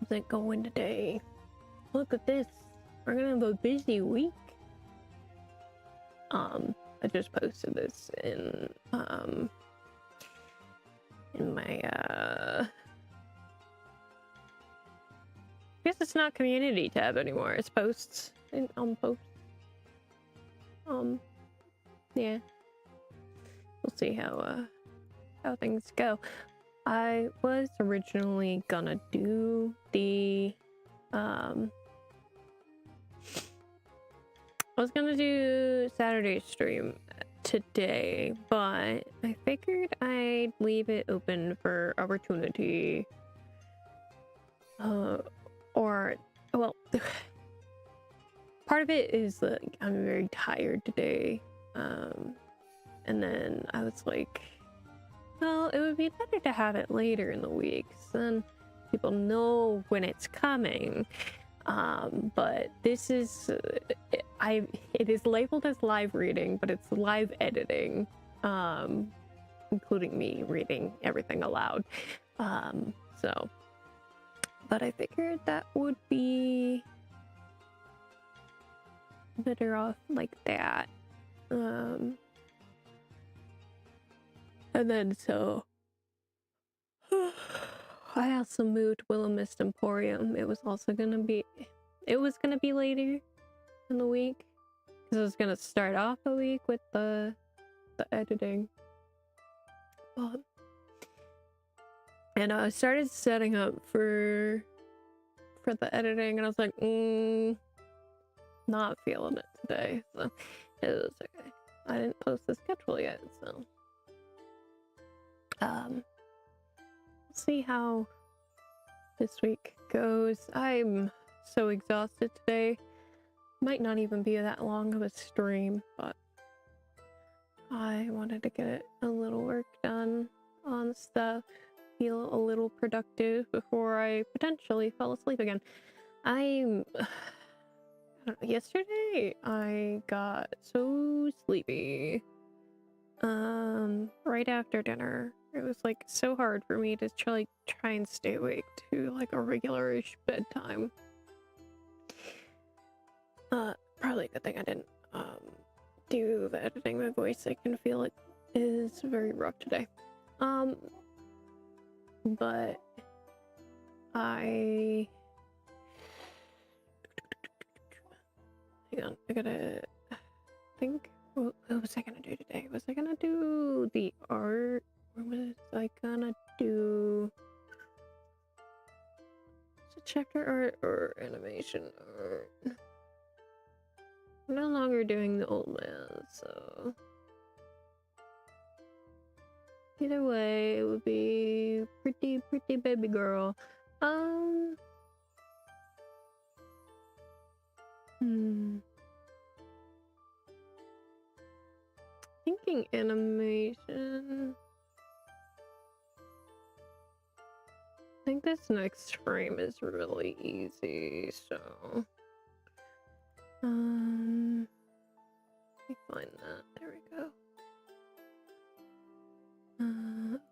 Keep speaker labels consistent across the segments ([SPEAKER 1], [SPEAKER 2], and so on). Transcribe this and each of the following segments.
[SPEAKER 1] How's it going today? Look at this. We're gonna have a busy week. I just posted this in my I guess it's not community tab anymore. It's posts on posts. Yeah. We'll see how things go. I was originally gonna do the I was gonna do Saturday stream today, but I figured I'd leave it open for opportunity. Or, well, part of it is that I'm very tired today. And then I was like, well, it would be better to have it later in the week, so then people know when it's coming. But this is, it is labeled as live reading, but it's live editing, including me reading everything aloud. So, but I figured that would be better off like that. And then so I also moved Willow Mist Emporium. It was gonna be later in the week because I was gonna start off the week with the editing. And I started setting up for the editing, and I was like, not feeling it today. So it was okay. I didn't post the schedule yet, so we'll see how this week goes. I'm so exhausted today. Might not even be that long of a stream, but I wanted to get a little work done on stuff, feel a little productive before I potentially fell asleep again. I don't know, yesterday I got so sleepy. Right after dinner, it was like so hard for me to try and stay awake to like a regular-ish bedtime. Probably a good thing I didn't do the editing. My voice, I can feel it is very rough today. But hang on, I gotta think. What was I gonna do today? Was I gonna do the art, or was I gonna do chapter art or animation art? I'm no longer doing the old man, so either way, it would be pretty baby girl. Thinking animation. I think this next frame is really easy, so let me find that. There we go.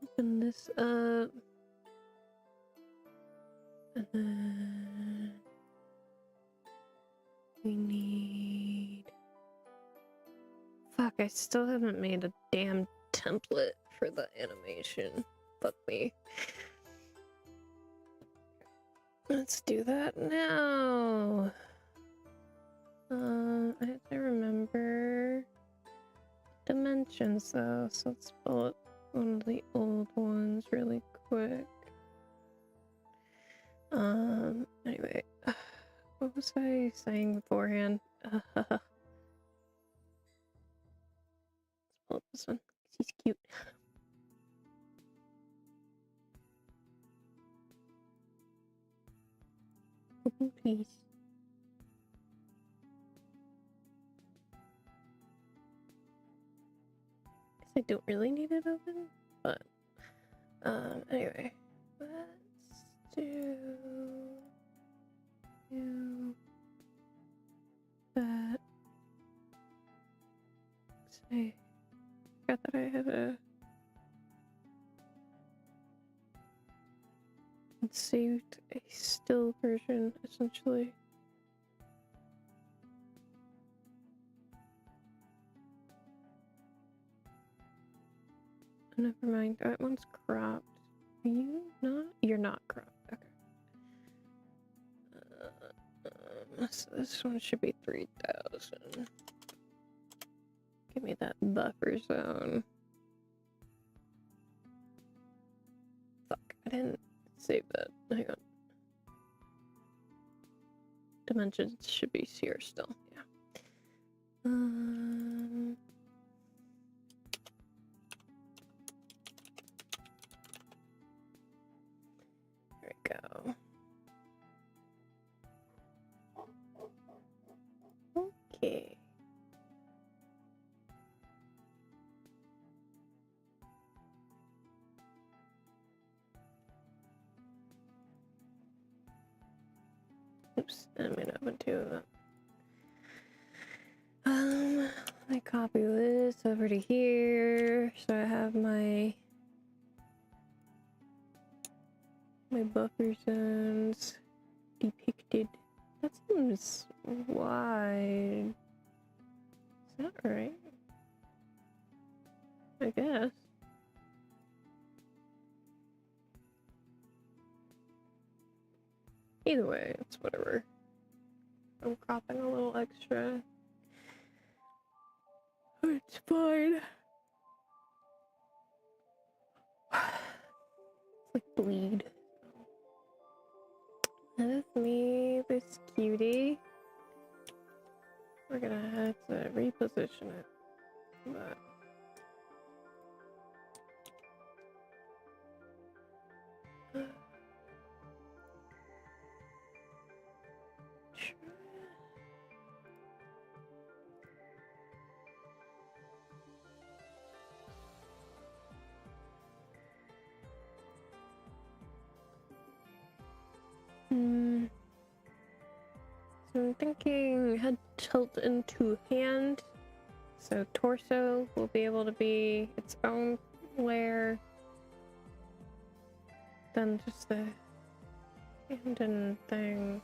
[SPEAKER 1] Open this up, and then we need. Fuck, I still haven't made a damn template for the animation. Fuck me. Let's do that now. I have to remember dimensions though, so let's pull up one of the old ones really quick. Anyway, what was I saying beforehand? Let's pull up this one. She's cute. Oh, please. Guess I don't really need it open, but anyway, let's do that. Say, forgot that I have a and saved a still version, essentially. Never mind, that one's cropped. Are you not? You're not cropped. Okay. So this one should be 3,000. Give me that buffer zone. Fuck, I didn't save that. Hang on. Dimensions should be here still. Yeah. There we go. Okay. Oops, I made up one two of them. I copy this over to here, so I have my buffer zones depicted. That seems wide. Is that right? I guess. Either way, it's whatever. I'm cropping a little extra. It's fine. It's like bleed. That is me, this cutie. We're gonna have to reposition it. But so I'm thinking head tilt into hand. So torso will be able to be its own layer. Then just the hand and thing.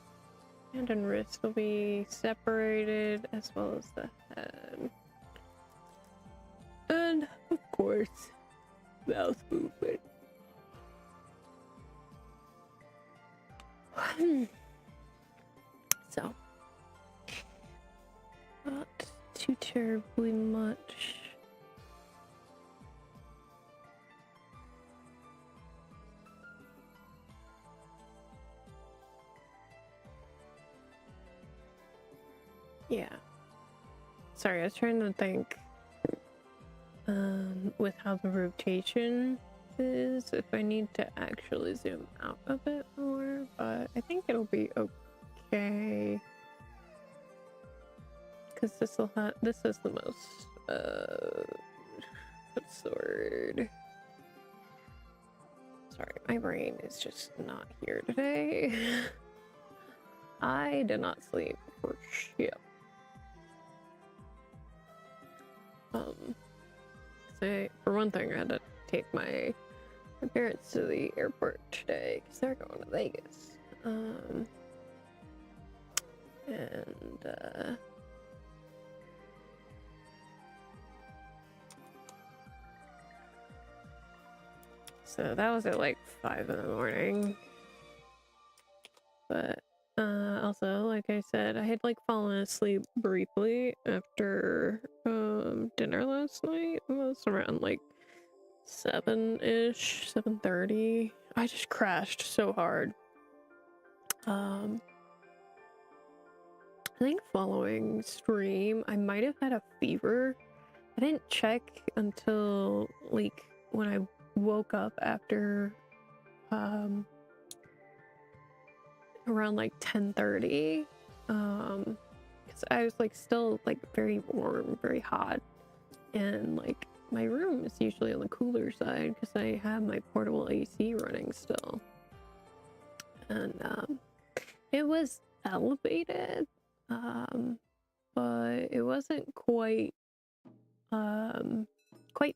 [SPEAKER 1] Hand and wrist will be separated, as well as the head. And of course, mouth movement. So, not too terribly much. Yeah. Sorry, I was trying to think with how the rotation is, if I need to actually zoom out a bit more, but I think it'll be okay. Because this is the most, what's the word? Sorry, my brain is just not here today. I did not sleep for shit. For one thing, I had to take my parents to the airport today because they're going to Vegas. So that was at like 5 in the morning. But also, like I said, I had like fallen asleep briefly after dinner last night. It was around like 7-ish, 7:30. I just crashed so hard. I think following stream, I might have had a fever. I didn't check until like when I woke up after around like 10:30, because I was like still like very warm, very hot, and like my room is usually on the cooler side because I have my portable AC running still, and it was elevated, but it wasn't quite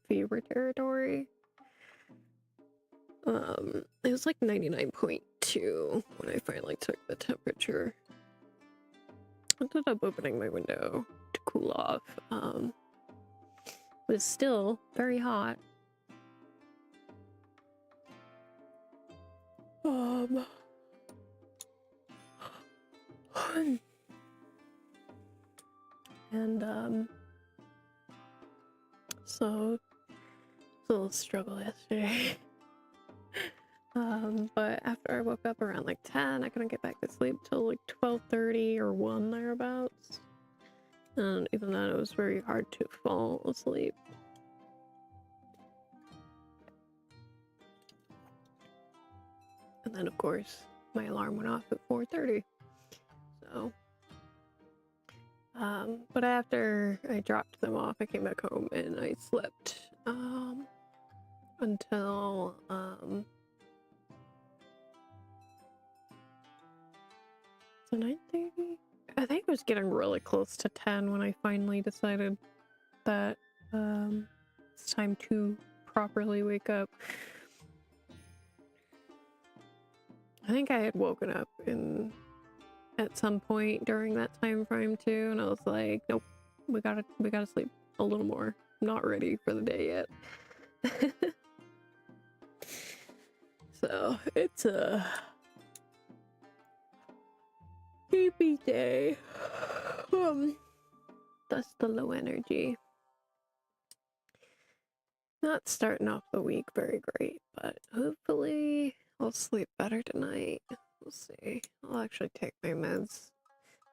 [SPEAKER 1] fever territory. It was like 99.2 2 when I finally took the temperature. I ended up opening my window to cool off. It was still very hot. And so it's a little struggle yesterday. But after I woke up around like 10, I couldn't get back to sleep till like 12:30 or 1 thereabouts. And even then it was very hard to fall asleep. And then of course my alarm went off at 4:30. So but after I dropped them off, I came back home and I slept until so 9:30. I think it was getting really close to 10 when I finally decided that it's time to properly wake up. I think I had woken up at some point during that time frame too, and I was like, nope, we gotta sleep a little more. I'm not ready for the day yet. So it's a sleepy day. That's the low energy. Not starting off the week very great, but hopefully I'll sleep better tonight. We'll see. I'll actually take my meds.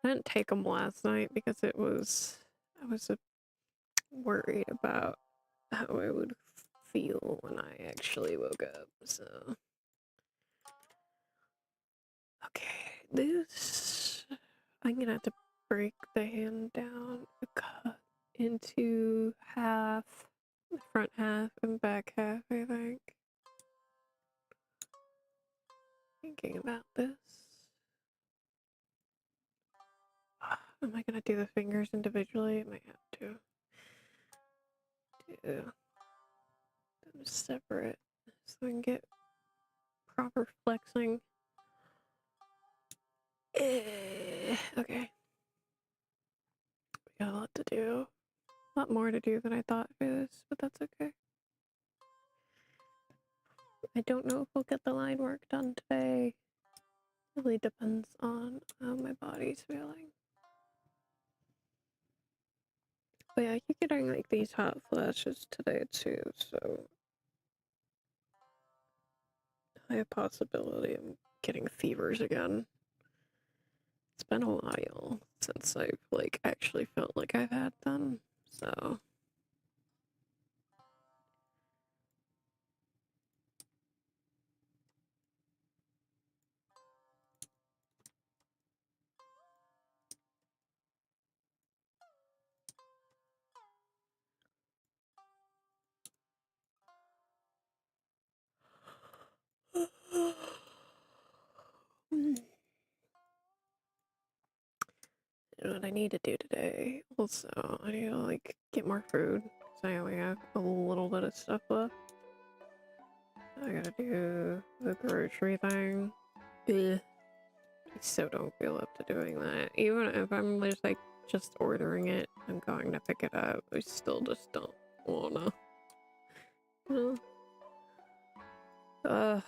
[SPEAKER 1] I didn't take them last night because I was worried about how I would feel when I actually woke up. So okay, this I'm gonna have to break the hand down into half, the front half and back half, I think. Thinking about this. Am I gonna do the fingers individually? I might have to do them separate so I can get proper flexing. Okay. We got a lot to do. A lot more to do than I thought for this, but that's okay. I don't know if we'll get the line work done today. It really depends on how my body's feeling. But yeah, I keep getting like these hot flashes today too, so high possibility of getting fevers again. It's been a while since I've like actually felt like I've had them, so you know what I need to do today? Also, I need to like get more food because I only have a little bit of stuff left. I gotta do the grocery thing. Ugh. I so don't feel up to doing that. Even if I'm just like just ordering it and going to pick it up, I still just don't wanna. You know?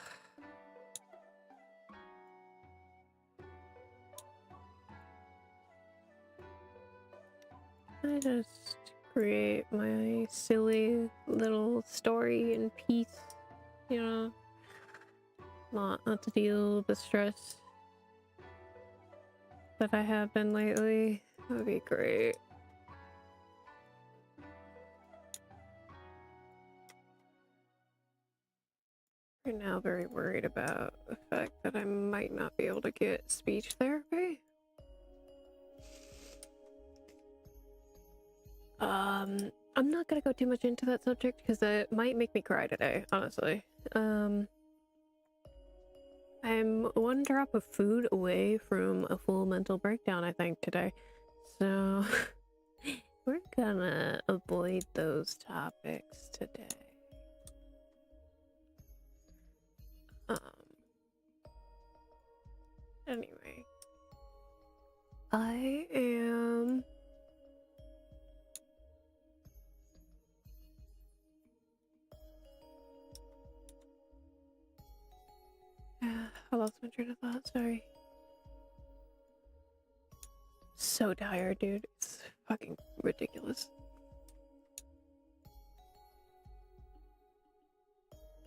[SPEAKER 1] I just create my silly little story in peace, you know, not to deal with the stress that I have been lately. That would be great. I'm now very worried about the fact that I might not be able to get speech therapy. I'm not gonna go too much into that subject because it might make me cry today, honestly. I'm one drop of food away from a full mental breakdown, I think, today. So we're gonna avoid those topics today. Anyway, I am I lost my train of thought, sorry. So tired, dude. It's fucking ridiculous.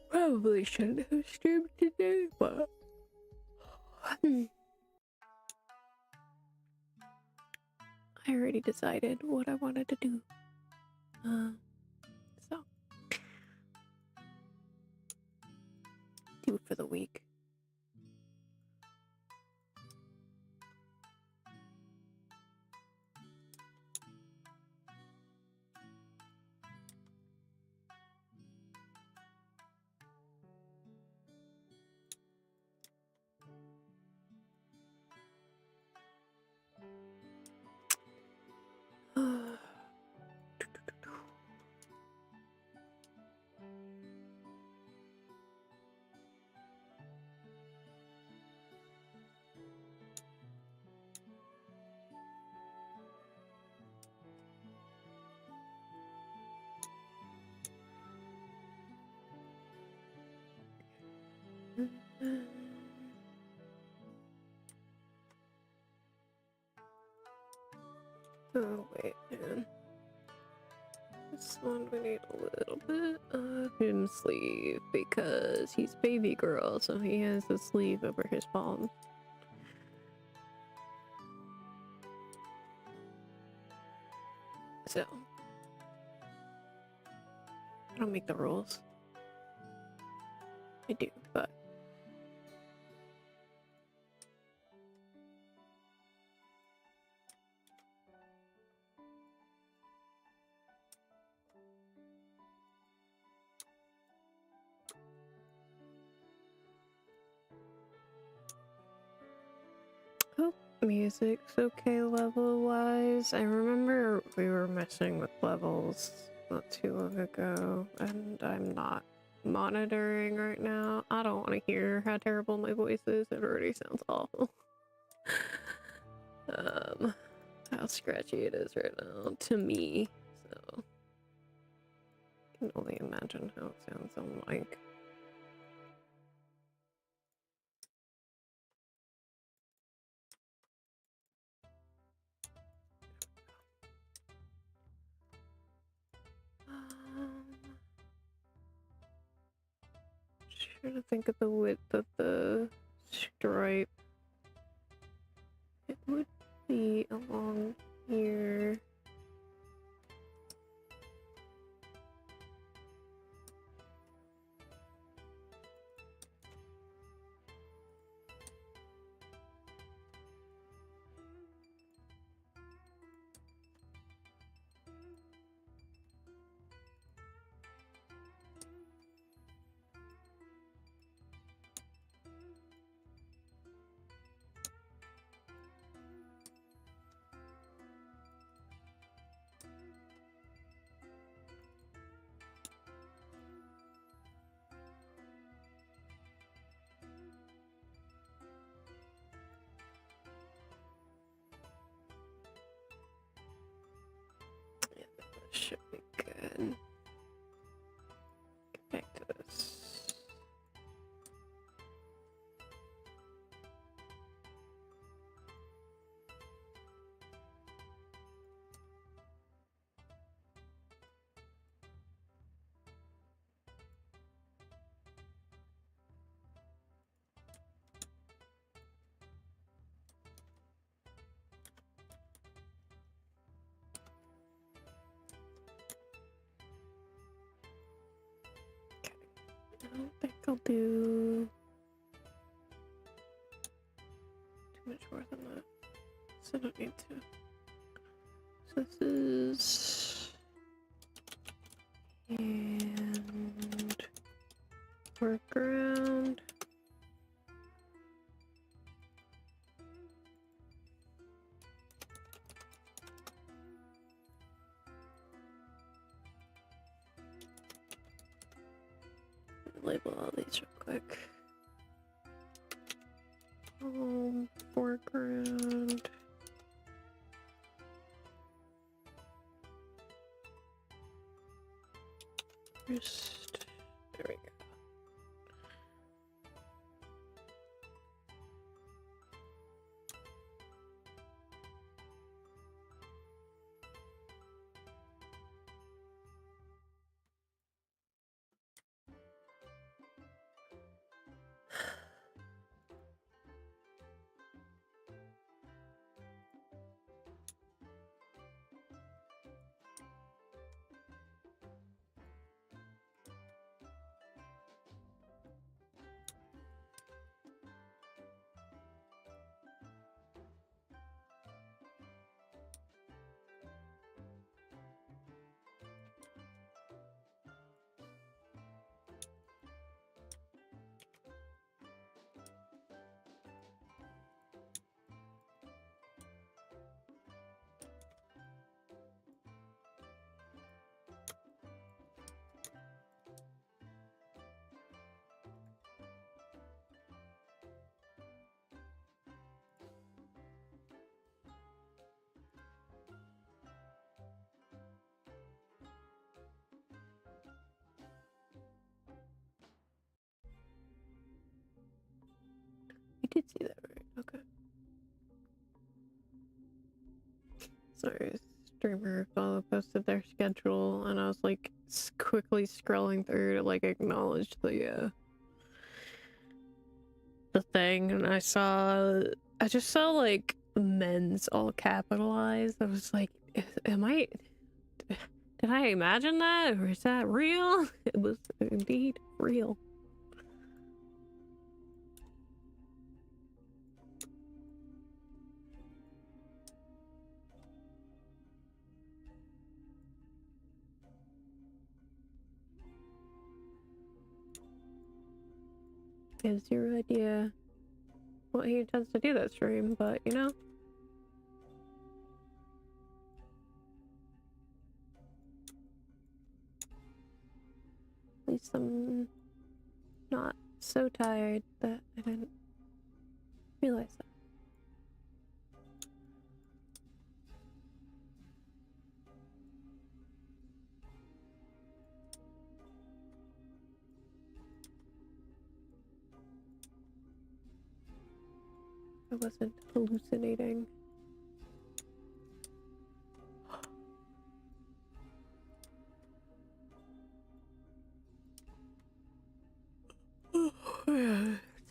[SPEAKER 1] Probably shouldn't have streamed today, but I already decided what I wanted to do. So do it for the week. Oh wait, man. This one we need a little bit of him sleeve because he's baby girl, so he has the sleeve over his palm. So I don't make the rules. I do, but oh, music's okay level wise. I remember we were messing with levels not too long ago, and I'm not monitoring right now. I don't want to hear how terrible my voice is. It already sounds awful. How scratchy it is right now to me, so I can only imagine how it sounds on mic. Trying to think of the width of the stripe. It would be along here. Should be good. Get back to this. I don't think I'll do too much more than that, so I don't need to. So this is and foreground. Label all these real quick. Foreground. Just there we go. I did see that, right? Okay. Sorry, streamer follow posted their schedule, and I was like quickly scrolling through to like acknowledge the thing, and I just saw like men's all capitalized. I was like, am I? Did I imagine that, or is that real? It was indeed real. Gives your idea what he intends to do that stream, but you know. At least I'm not so tired that I didn't realize that. I wasn't hallucinating.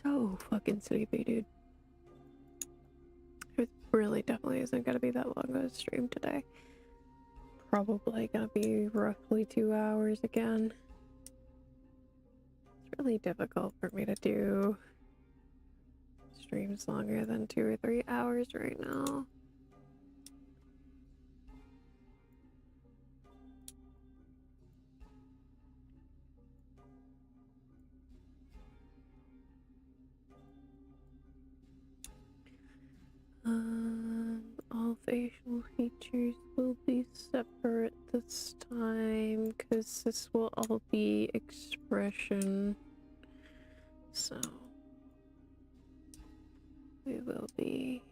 [SPEAKER 1] So fucking sleepy, dude. It really definitely isn't gonna be that long of a stream today. Probably gonna be roughly 2 hours again. It's really difficult for me to do streams longer than 2 or 3 hours right now. All facial features will be separate this time because this will all be expression. So we will be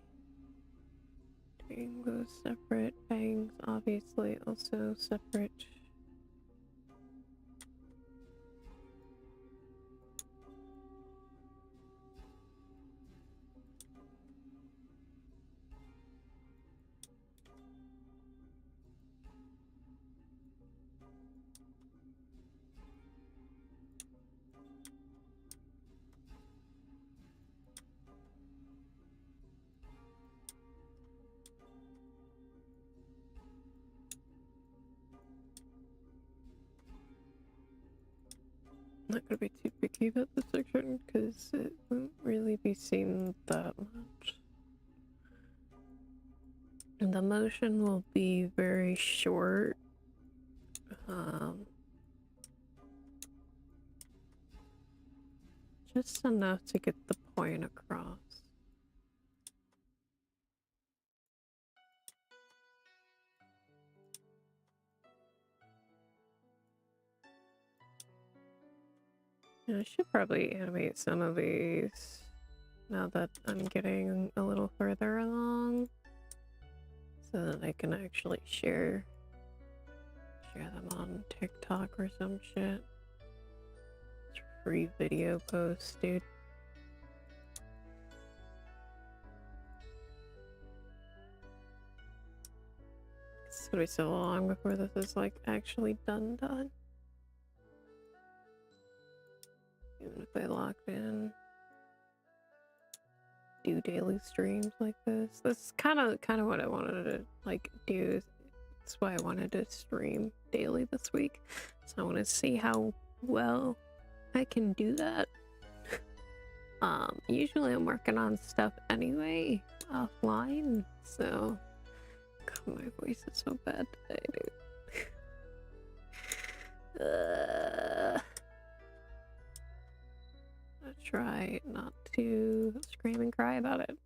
[SPEAKER 1] doing those separate. Bangs obviously also separate. I'm not gonna be too picky about this section because it won't really be seen that much. And the motion will be very short. Just enough to get the point across. Yeah, I should probably animate some of these now that I'm getting a little further along, so that I can actually share them on TikTok or some shit. It's a free video post, dude. It's gonna be so long before this is like actually done. Even if I locked in, do daily streams like this. This is kind of what I wanted to like do. That's why I wanted to stream daily this week. So I want to see how well I can do that. Usually I'm working on stuff anyway offline, so God, my voice is so bad today, dude. I'll try not to scream and cry about it.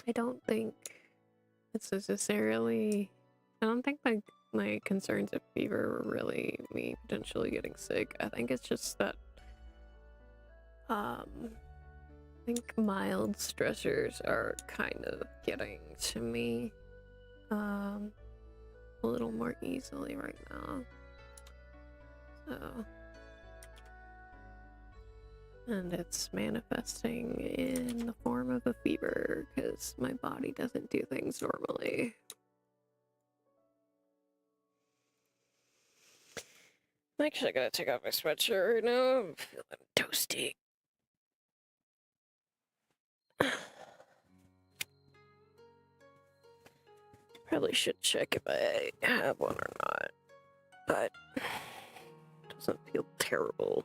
[SPEAKER 1] I don't think it's necessarily. I don't think like my concerns of fever were really me potentially getting sick. I think it's just that I think mild stressors are kind of getting to me a little more easily right now. So, and it's manifesting in the form of a fever because my body doesn't do things normally. I'm actually gonna take off my sweatshirt right now. I'm feeling toasty. Probably should check if I have one or not, but it doesn't feel terrible.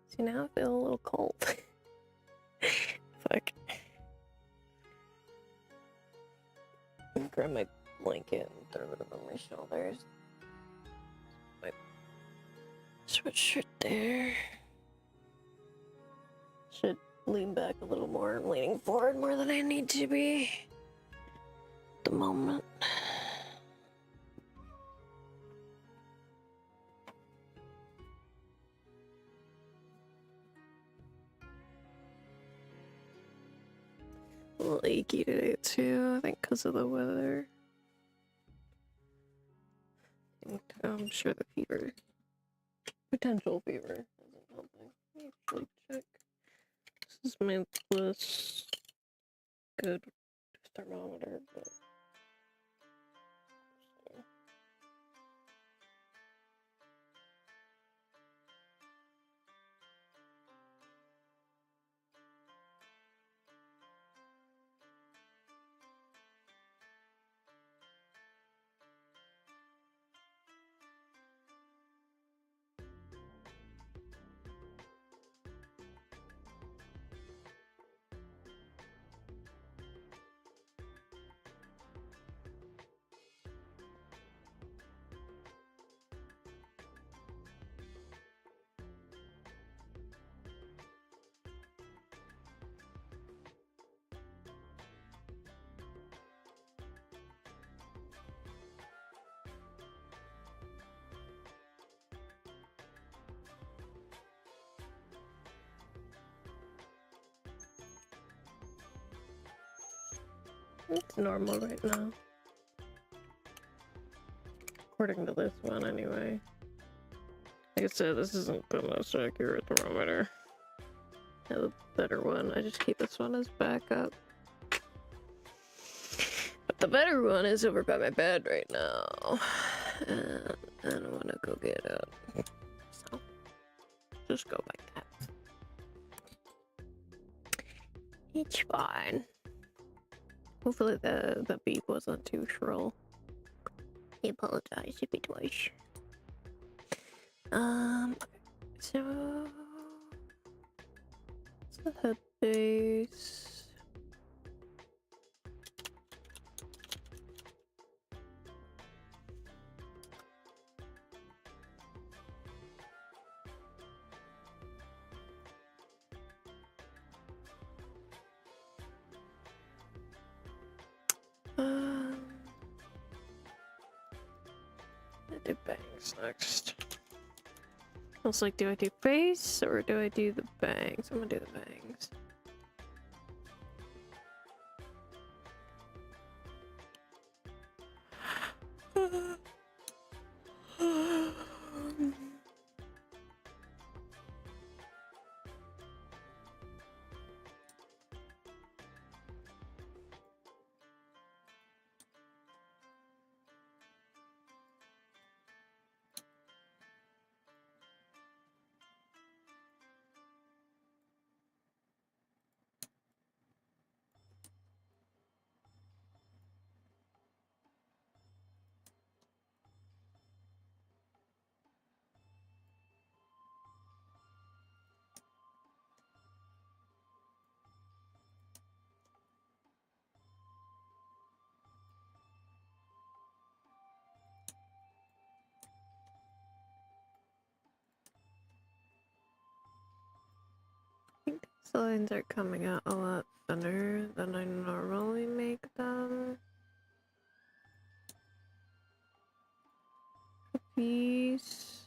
[SPEAKER 1] See, now I feel a little cold. Fuck. Grab my blanket and throw it over my shoulders. My sweatshirt there. Should lean back a little more. I'm leaning forward more than I need to be at the moment. A little achy today too, I think because of the weather. And I'm sure the fever, potential fever, isn't helping. Let me actually check. This is my less good thermometer, but it's normal right now. According to this one, anyway. Like I said, this isn't the most accurate thermometer. I have a better one. I just keep this one as backup. But the better one is over by my bed right now. And I don't want to go get it. So, just go like that. It's fine. Hopefully the beep wasn't too shrill. I apologize if it was. So it's the head base. do bangs next. I was like, do I do face or do I do the bangs? I'm gonna do the bangs. I think these lines are coming out a lot thinner than I normally make them. These.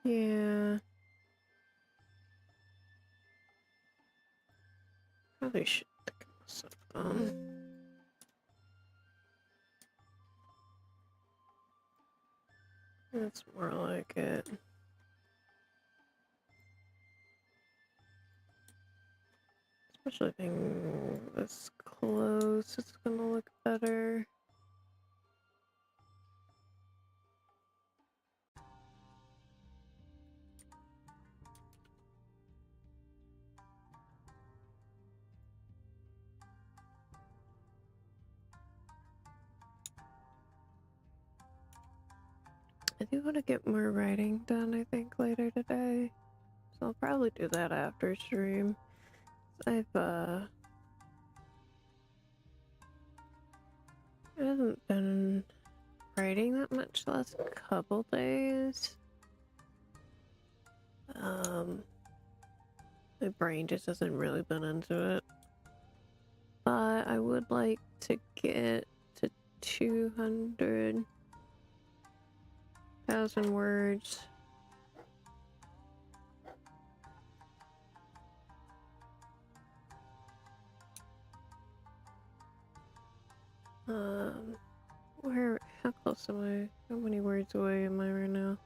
[SPEAKER 1] Yeah. Probably should thicken this up. That's more like it. Especially being this close, it's gonna look better. I do want to get more writing done, I think, later today. So I'll probably do that after stream. I haven't been writing that much the last couple days. My brain just hasn't really been into it. But I would like to get to 200,000 words. How close am I? How many words away am I right now?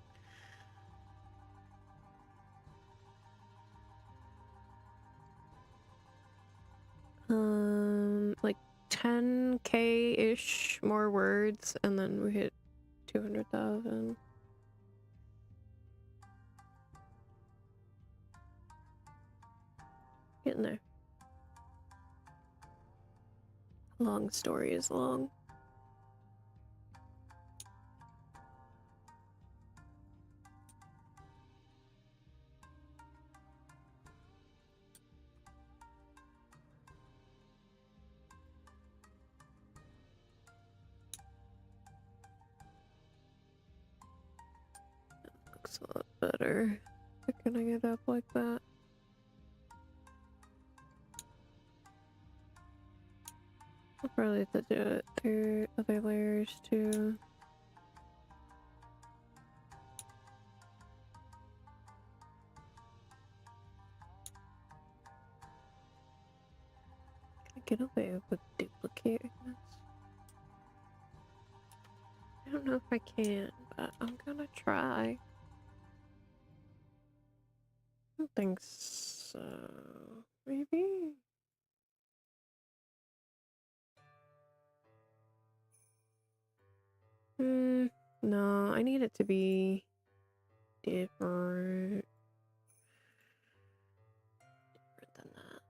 [SPEAKER 1] Like 10K-ish more words, and then we hit 200,000. Getting there. Long story is long. Looks a lot better. Picking it up like that. I'll probably have to do it through other layers too. Can I get away with duplicating this? I don't know if I can, but I'm gonna try. I don't think so. Maybe? No, I need it to be different. Different than that.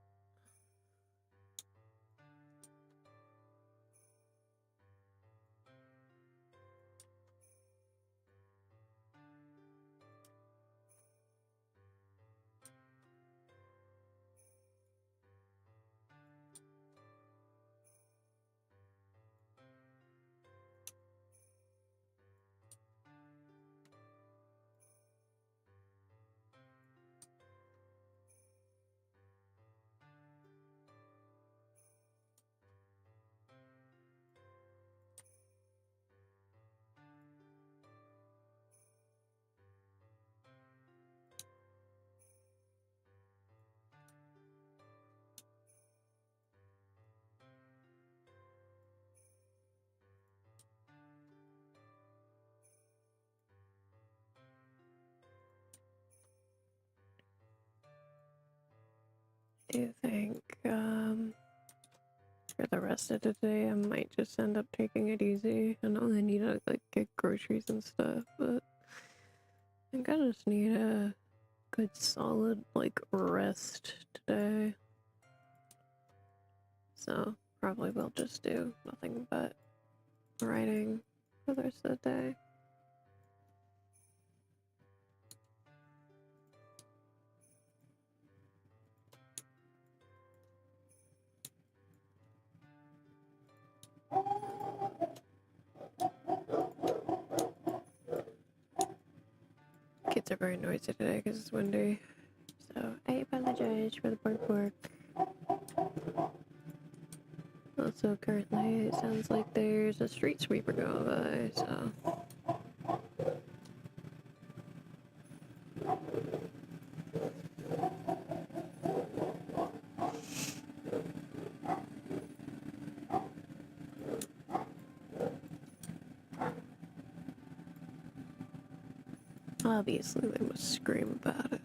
[SPEAKER 1] do think, for the rest of the day, I might just end up taking it easy. I know I need to, like, get groceries and stuff, but I think I just need a good solid, like, rest today. So, probably will just do nothing but writing for the rest of the day. Kids are very noisy today because it's windy, so I apologize for the bark. Also, currently, it sounds like there's a street sweeper going by, so. Obviously, they must scream about it.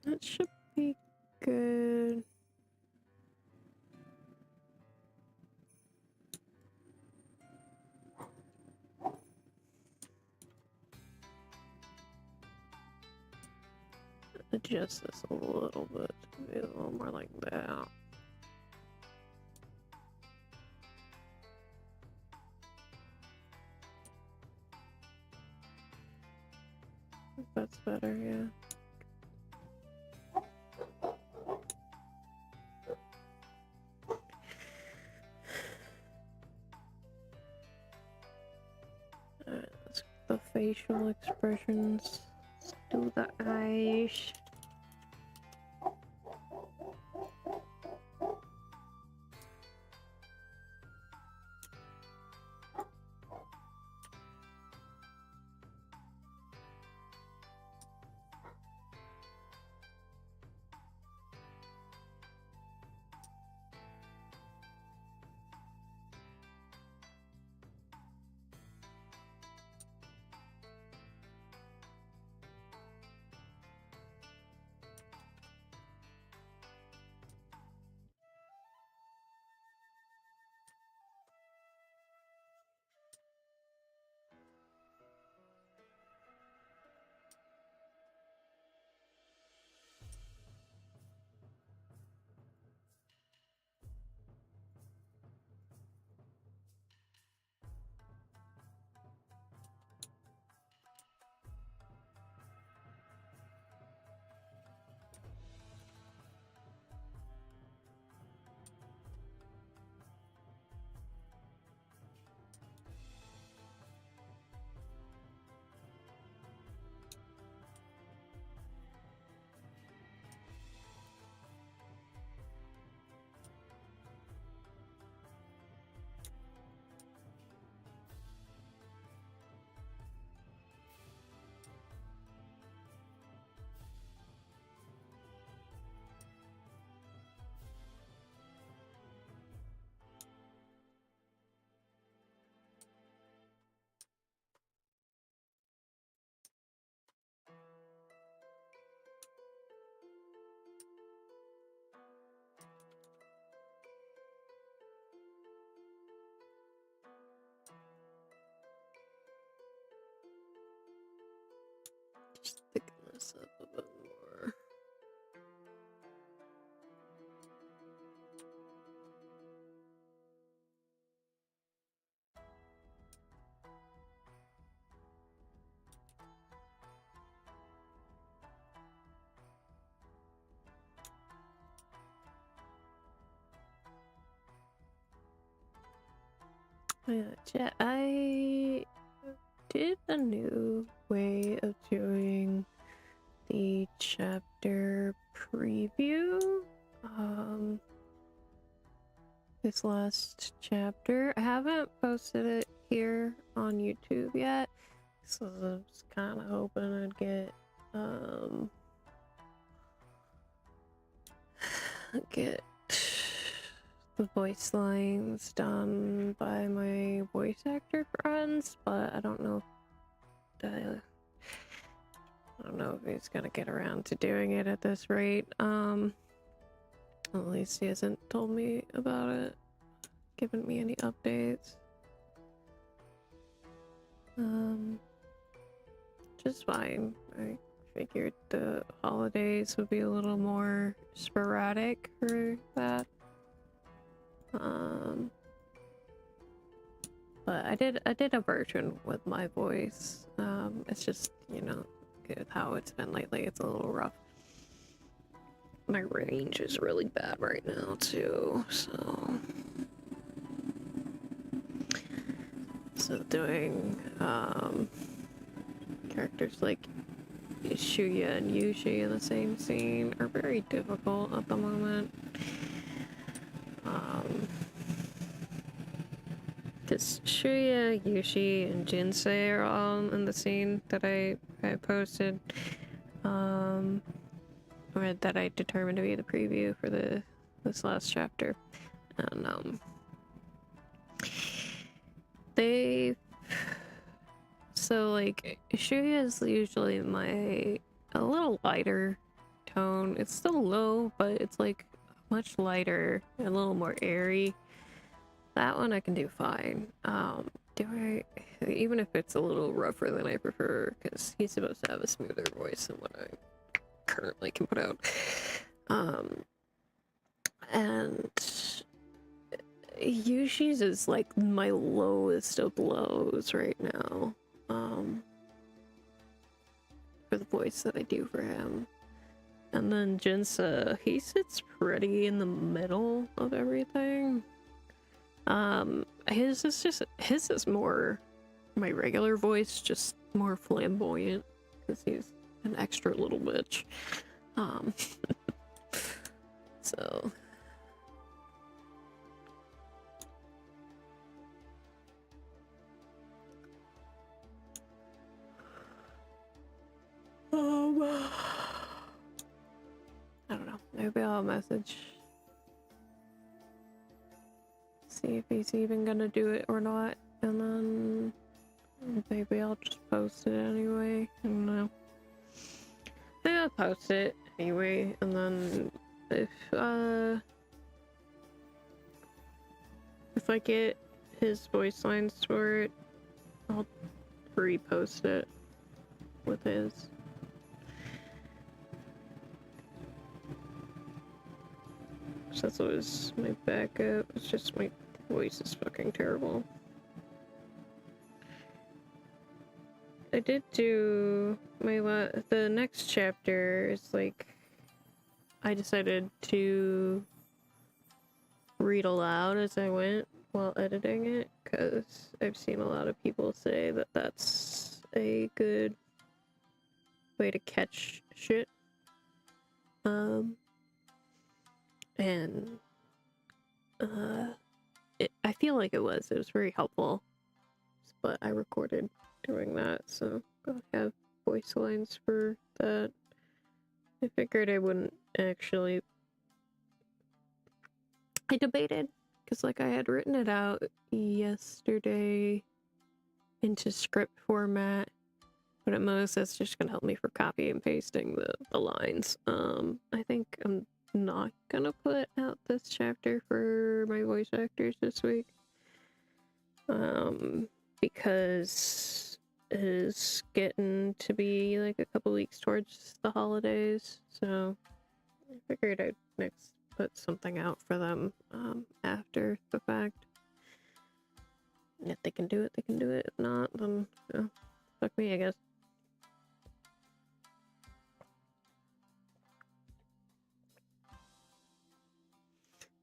[SPEAKER 1] That should be good. Adjust this a little bit to be a little more like that. That's better, yeah. Alright, let's get the facial expressions. Let's do the eyes. Just thicken this up a bit more. Yeah, chat, I did a new way of doing the chapter preview. This last chapter. I haven't posted it here on YouTube yet, so I was kind of hoping I'd get the voice lines done by my voice actor friends, but I don't know if he's gonna get around to doing it at this rate. At least he hasn't told me about it, given me any updates. Just fine. I figured the holidays would be a little more sporadic for that. But I did a version with my voice. It's just, you know, with how it's been lately, it's a little rough. My range is really bad right now too, so doing characters like Shuya and Yushi in the same scene are very difficult at the moment. Because Shuya, Yushi, and Jinsei are all in the scene that I posted, or that I determined to be the preview for this last chapter, and so like Shuya is usually a little lighter tone. It's still low, but it's like much lighter, a little more airy. That one I can do fine. Even if it's a little rougher than I prefer, because he's supposed to have a smoother voice than what I currently can put out. And Yushi's is like my lowest of lows right now. For the voice that I do for him. And then Jinsa, he sits pretty in the middle of everything. His is more my regular voice, just more flamboyant, because he's an extra little bitch. So I don't know, maybe I'll message, see if he's even gonna do it or not, and then maybe I'll just post it anyway. I don't know. Maybe I'll post it anyway, and then if I get his voice lines for it, I'll repost it with his. So that's always my backup. It's just my voice is fucking terrible. I did do the next chapter is like, I decided to read aloud as I went while editing it, because I've seen a lot of people say that that's a good way to catch shit. I feel like it was very helpful, but I recorded doing that, so I'll have voice lines for that. I figured I wouldn't actually. I debated, because like I had written it out yesterday into script format, but at most that's just gonna help me for copy and pasting the lines. I think I'm not gonna put out this chapter for my voice actors this week, because it is getting to be like a couple weeks towards the holidays, so I figured I'd next put something out for them after the fact. And if they can do it, they can do it. If not, then fuck me, I guess.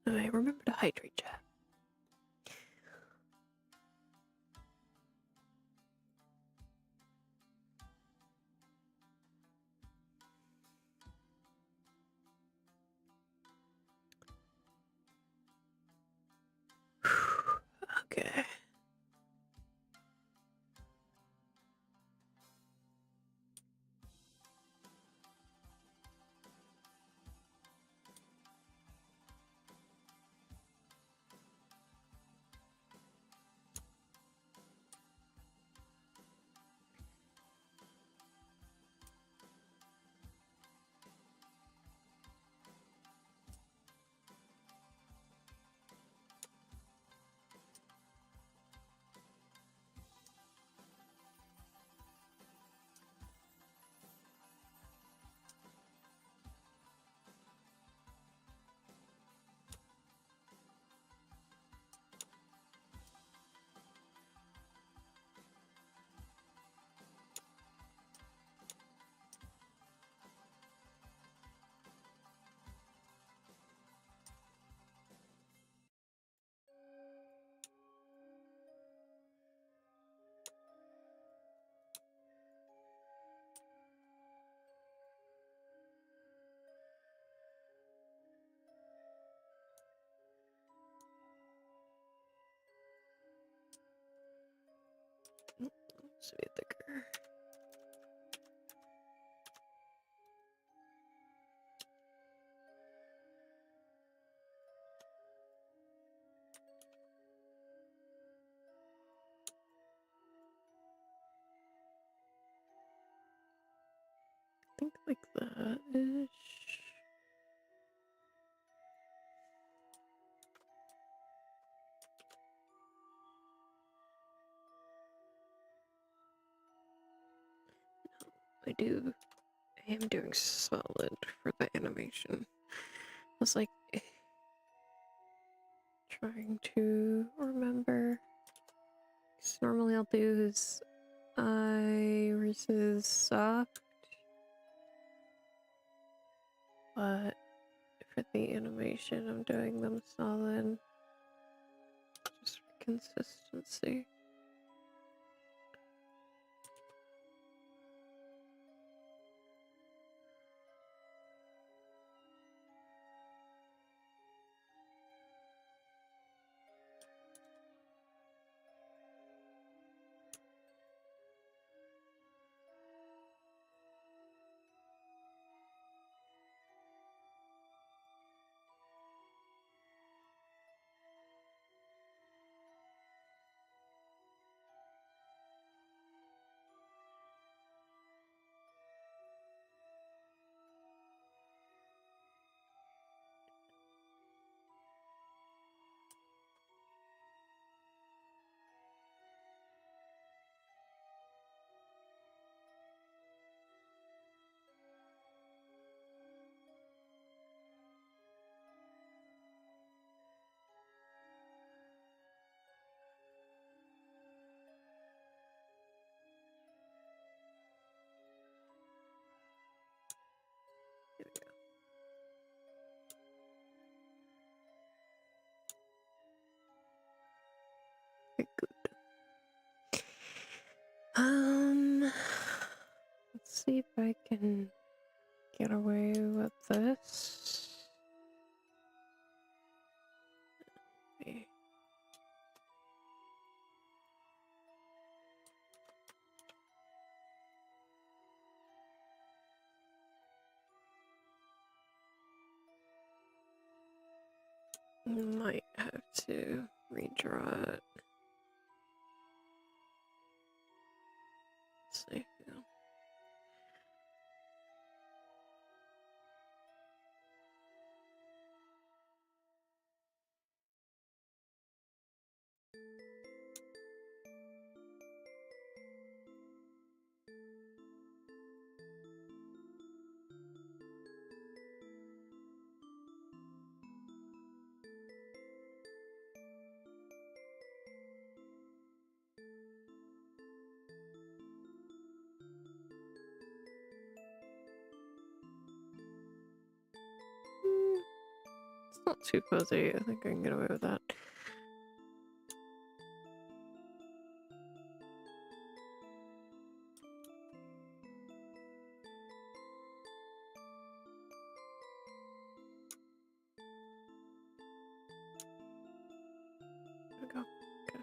[SPEAKER 1] Alright, remember to hydrate, chat. Okay. This will be thicker. I think like that-ish. I am doing solid for the animation. I was like trying to remember. Because normally I'll do is Iris's soft, but for the animation I'm doing them solid just for consistency. There we go. Very good. Let's see if I can get away with this. Okay. Might have to redraw it. Let's see. Yeah. It's not too fuzzy. I think I can get away with that. There we go. Okay.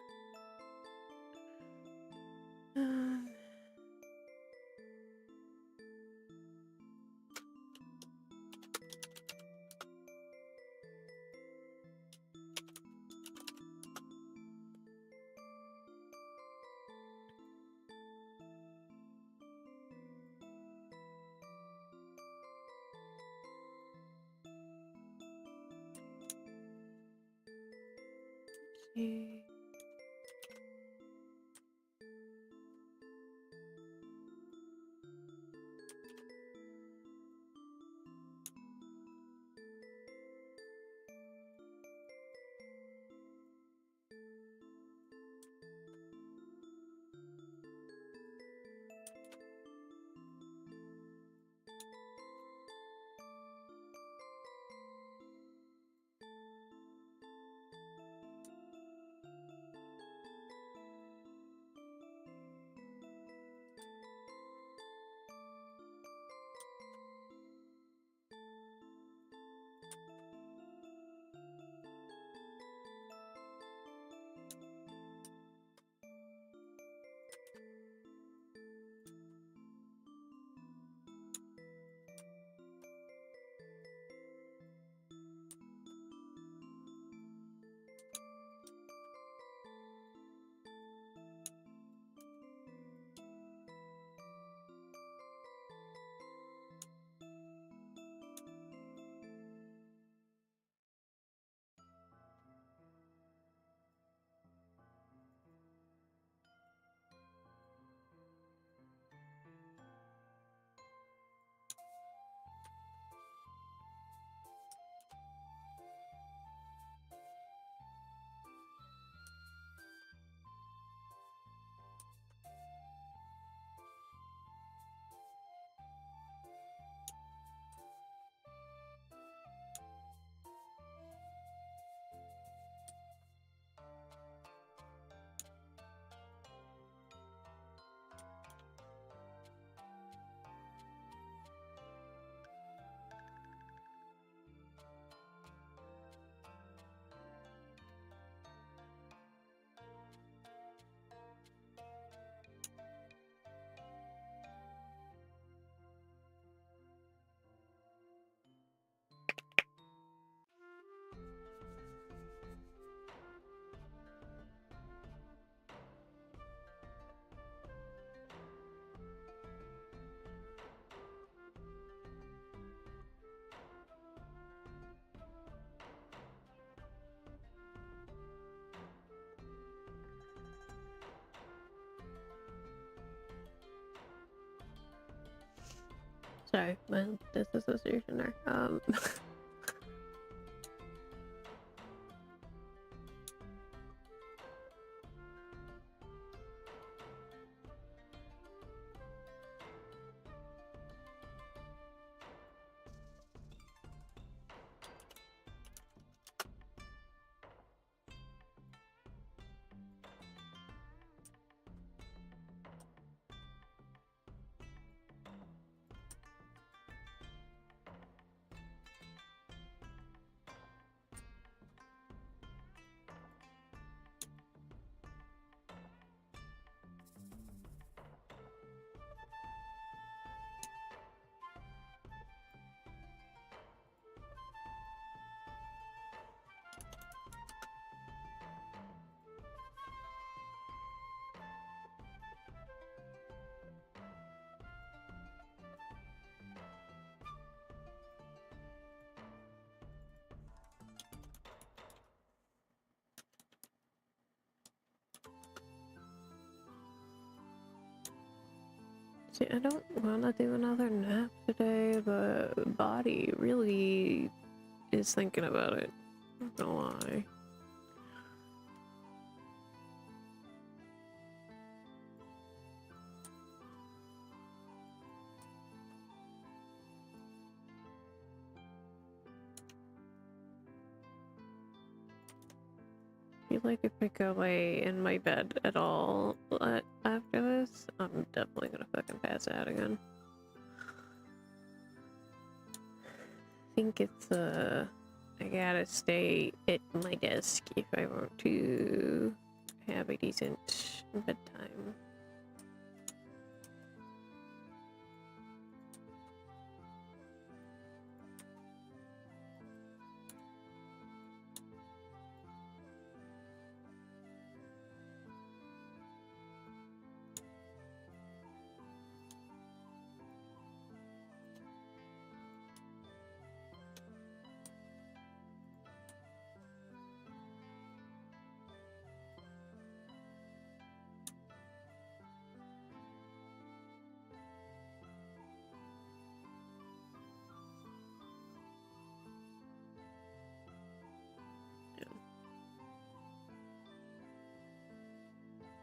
[SPEAKER 1] See. Sorry, my disassociation there. See, I don't want to do another nap today, but body really is thinking about it. Not gonna lie. I feel like if I go lay in my bed at all after this, I'm definitely gonna fucking pass out again. I think it's I gotta stay at my desk if I want to have a decent bedtime.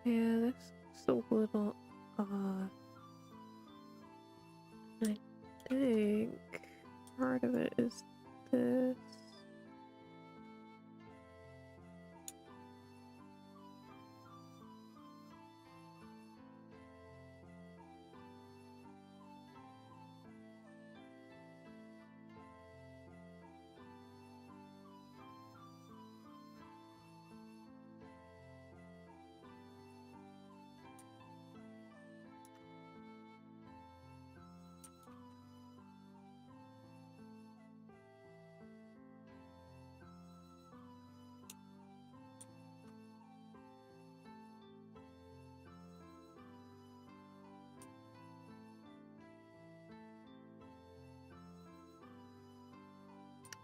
[SPEAKER 1] Yeah, this looks a little odd. I think part of it is this.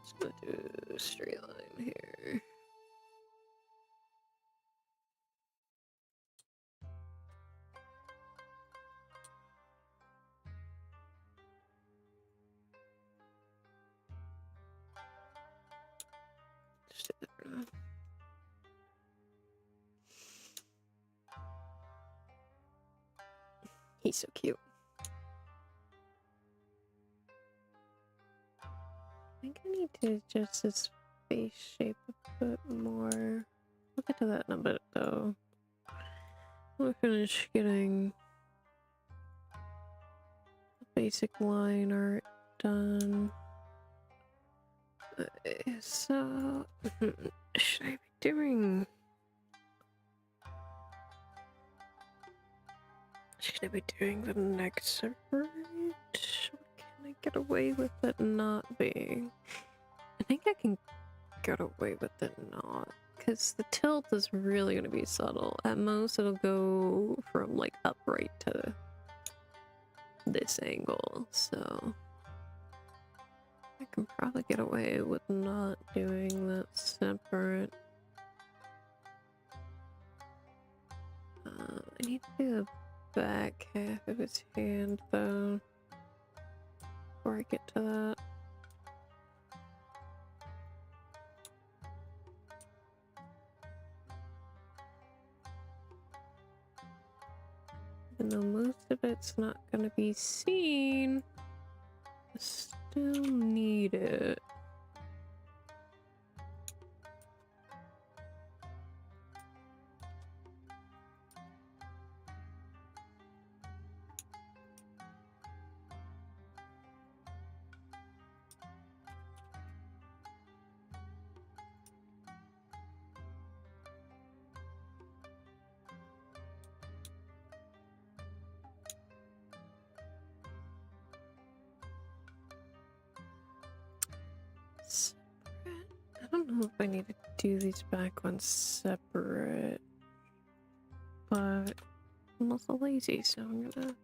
[SPEAKER 1] Just gonna do a straight line here. Just do it for now. He's so cute. I think I need to adjust his face shape a bit more. We'll get to that in a bit though. I'll finish getting the basic line art done. So, should I be doing... Should I be doing the neck separate? Or can I get away with it not being? I think I can get away with it not. Because the tilt is really going to be subtle. At most, it'll go from like upright to this angle. So I can probably get away with not doing that separate. I need to do the back half of his hand though. before I get to that. Even though most of it's not gonna be seen, I still need it. Separate. I don't know if I need to do these back ones separate, but I'm also lazy, so I'm gonna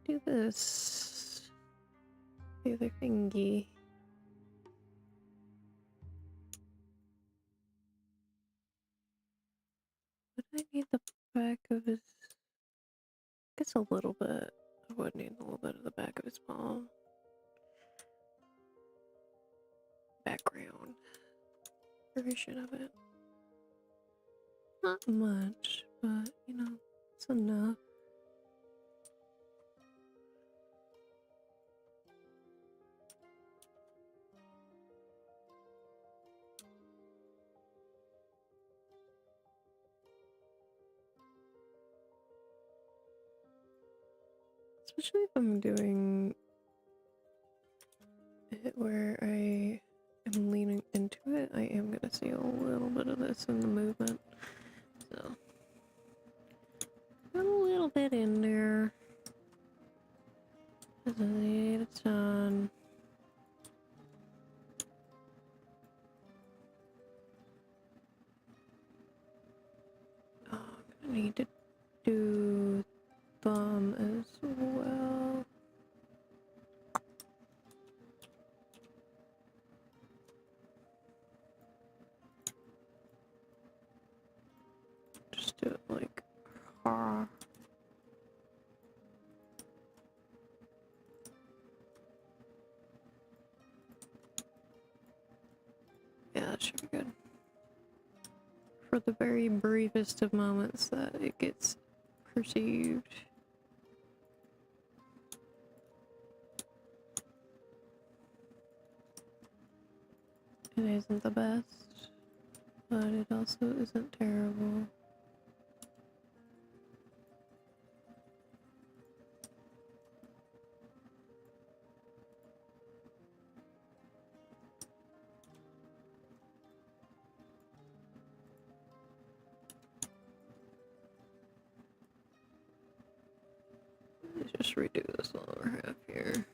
[SPEAKER 1] do this. The other thingy. Would I need the back of his... I guess a little bit. I would need a little bit of the back of his palm. Background version of it. Not much, but you know, it's enough. Especially if I'm doing it where I am leaning into it, I am gonna see a little bit of this in the movement. So, a little bit in there. Just a little ton. Oh, I'm gonna need to do thumb as well. Just do it like ha. Yeah, that should be good. For the very briefest of moments that it gets perceived. It isn't the best, but it also isn't terrible. Let's just redo this lower half here.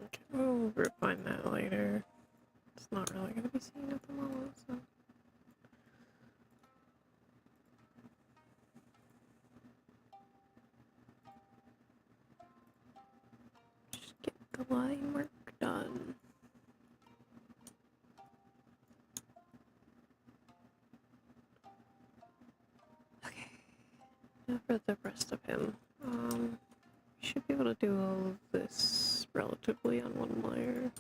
[SPEAKER 1] Okay, we'll refine that later. It's not really going to be seen at the moment, so. Just get the line work done. Okay, now for the rest of him. Should be able to do all of this relatively on one layer.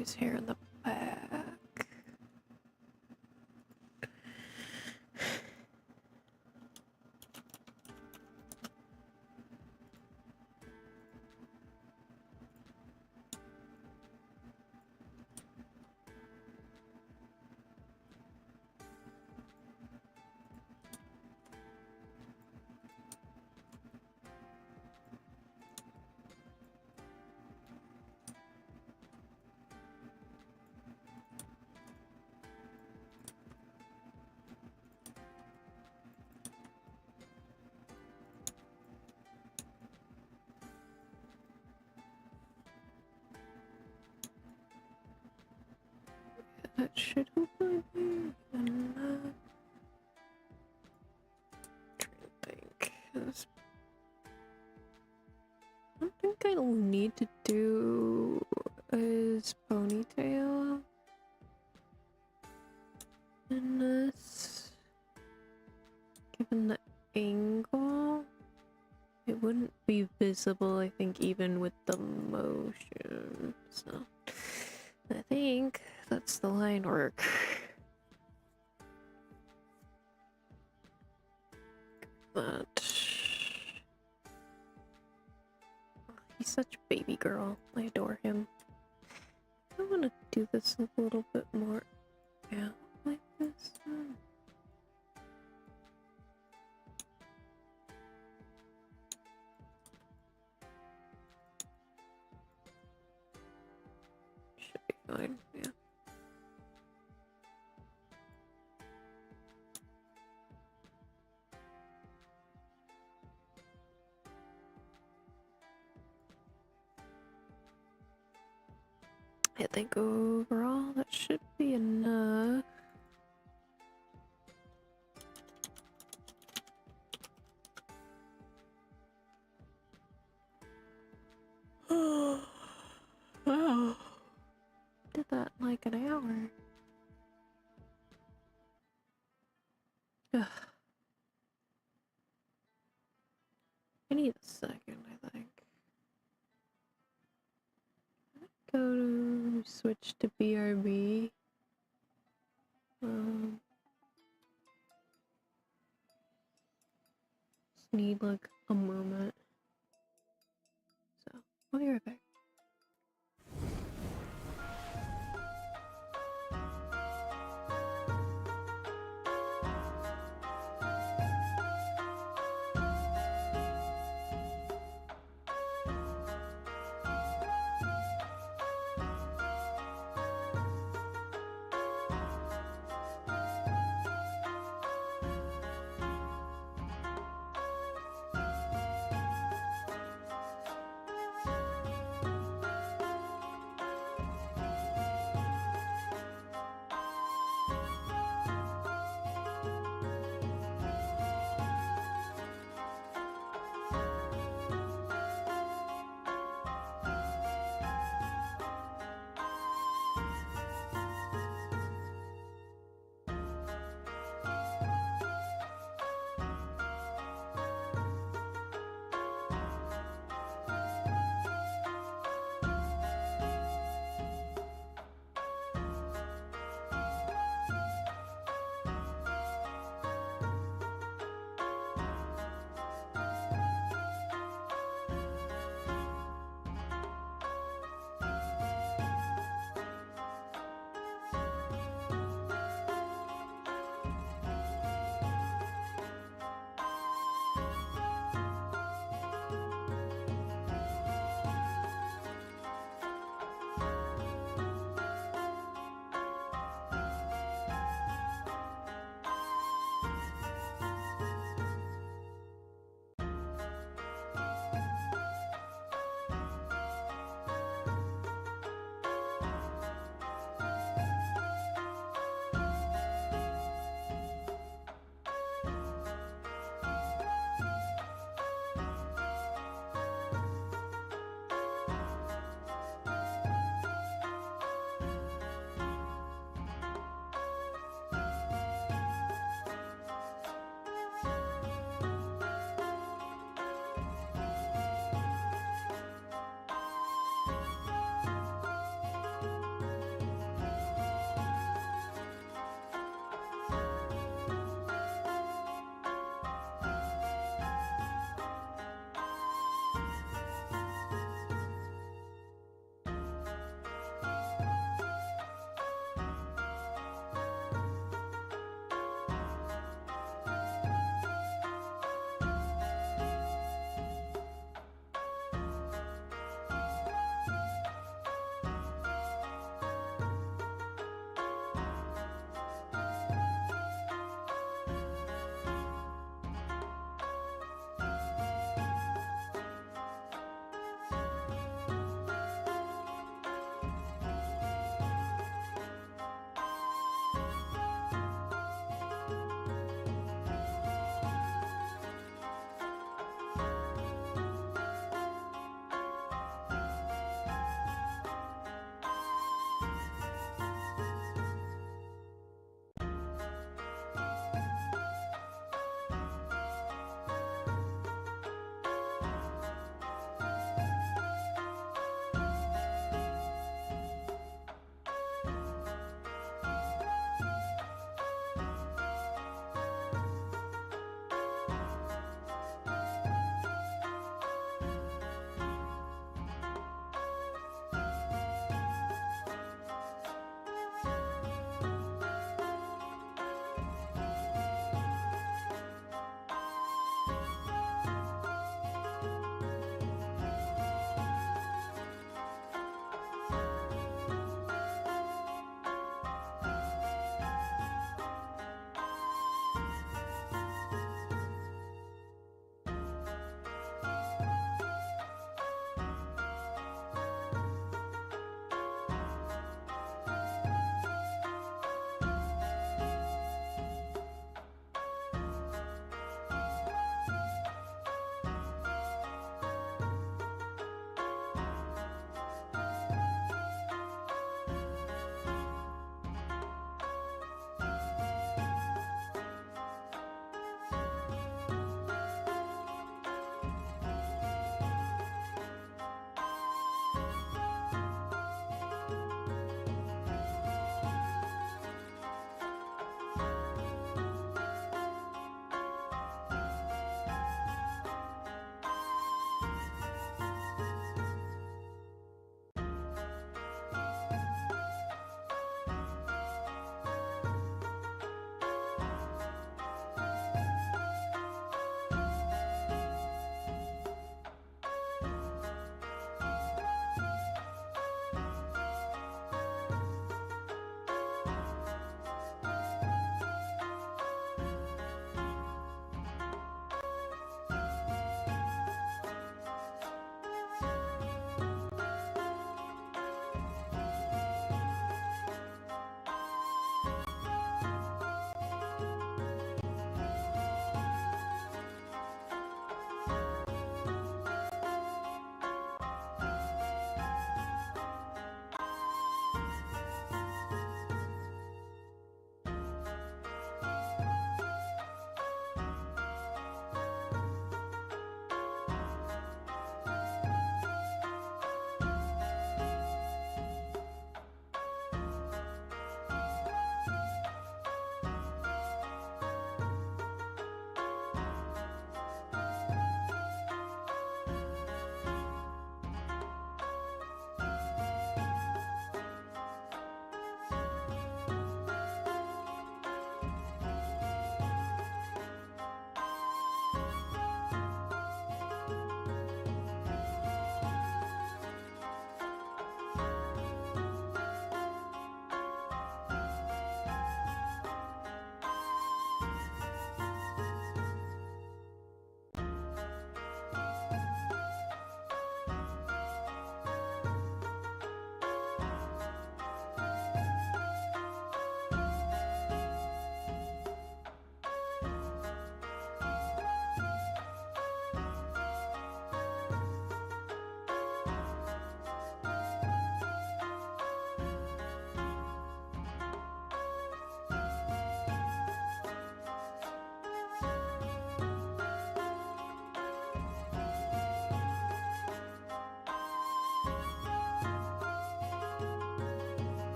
[SPEAKER 1] his hair in the back. That should hopefully be enough. Trying to think. I don't think I'll need to do his ponytail in this. Given the angle, it wouldn't be visible, I think, even with the motion. So I think that's the line work. But he's such a baby girl. I adore him. I want to do this a little bit more out like this. Should be fine, yeah. I think overall that should be enough. Wow. Did that in like an hour. Ugh. I need a second, I think. Go to switch to BRB. Just need like a moment. So, I'll be right back.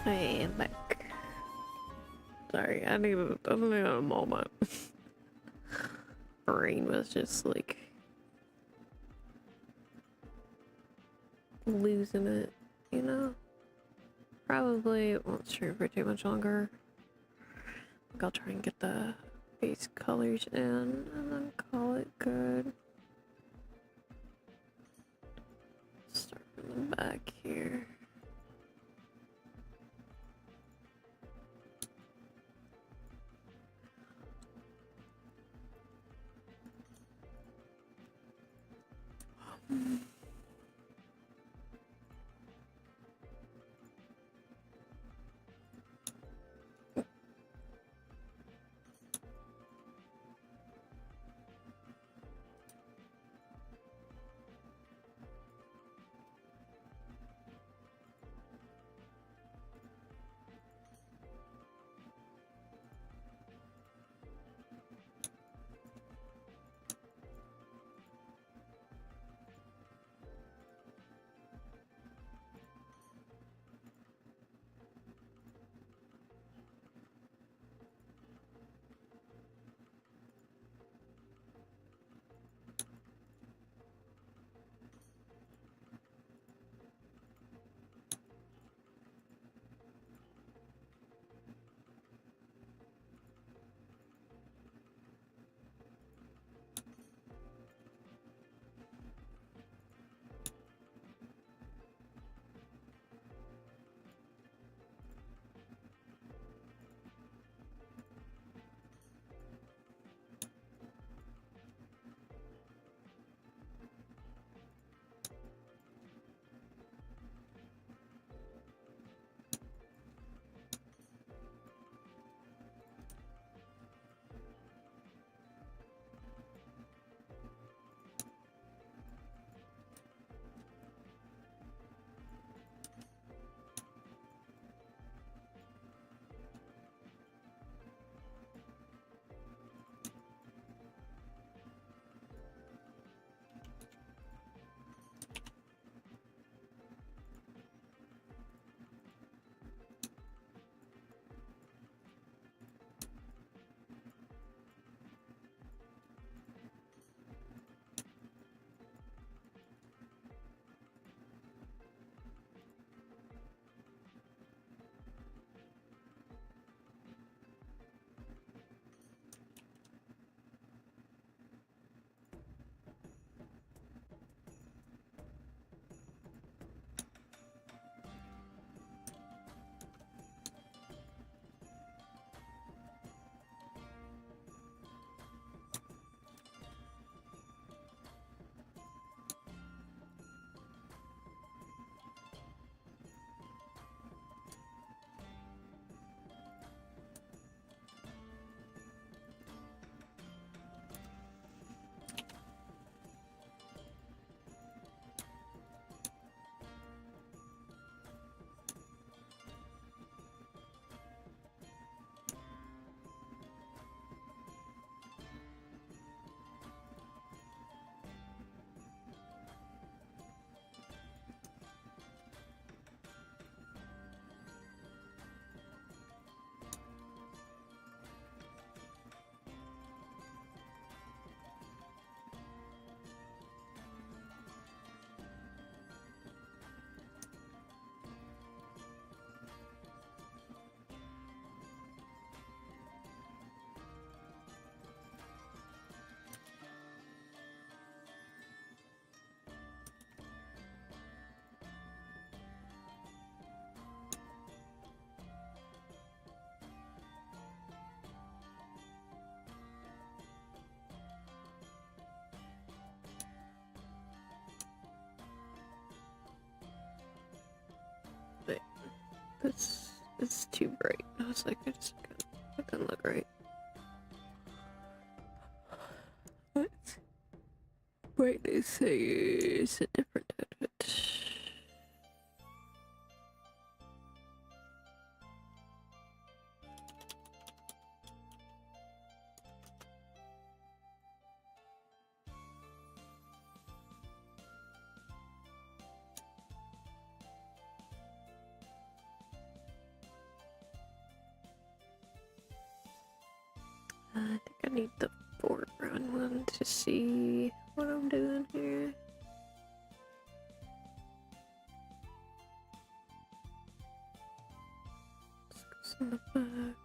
[SPEAKER 1] I am back. Sorry, I needed a moment. Brain was just like losing it, you know? Probably won't stream for too much longer. Like I'll try and get the base colors in and then call it good. Start from the back here. This is too bright. I was like, it doesn't look right. What? Brightness is a different edit. I think I need the foreground one to see what I'm doing here. Let's go in the back.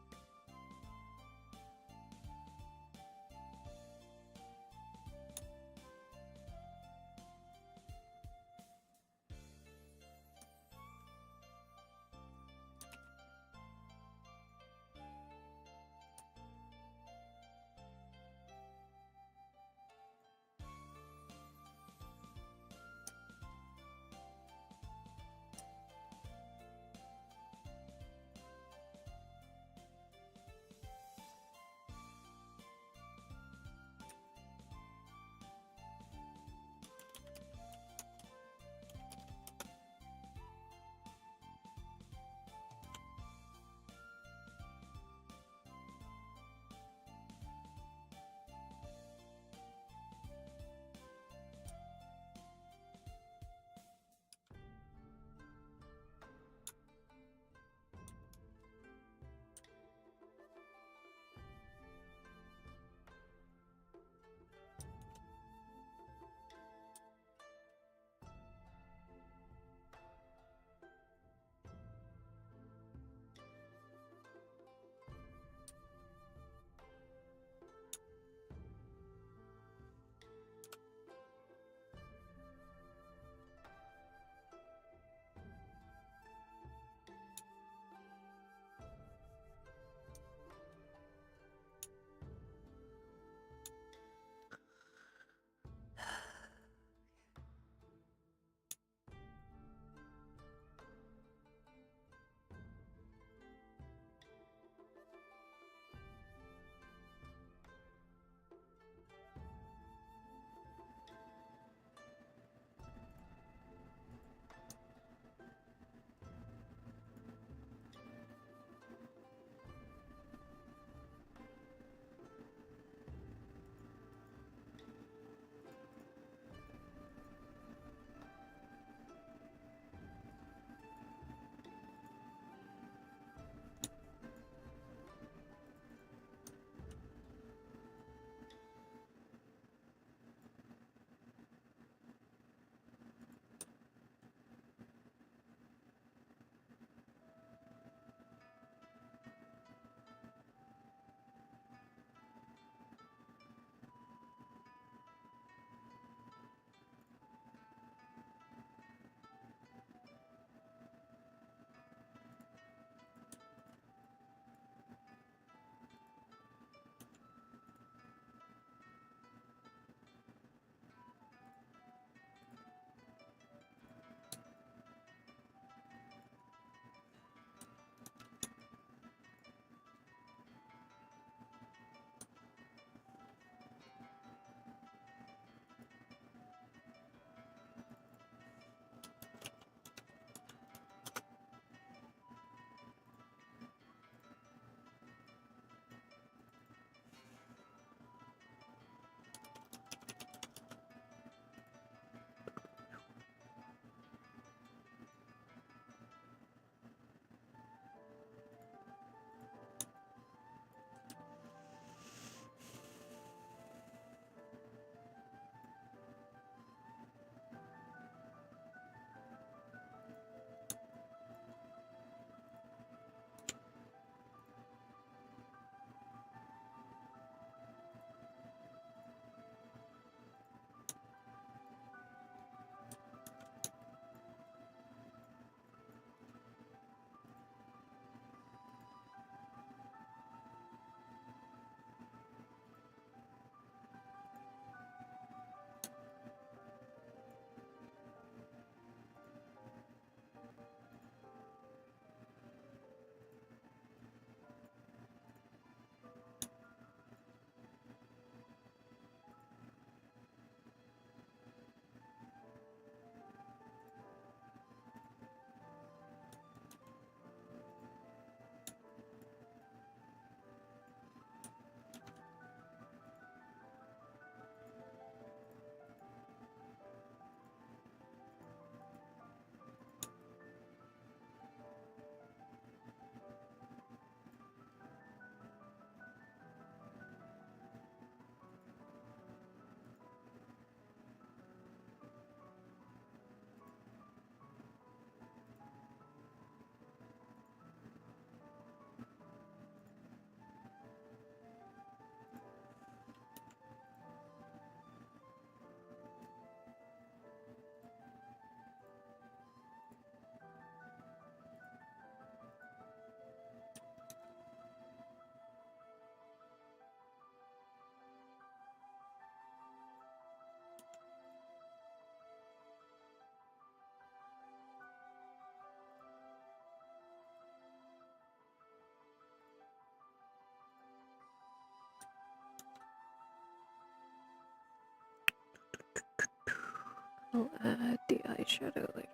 [SPEAKER 1] I'll add the eyeshadow later.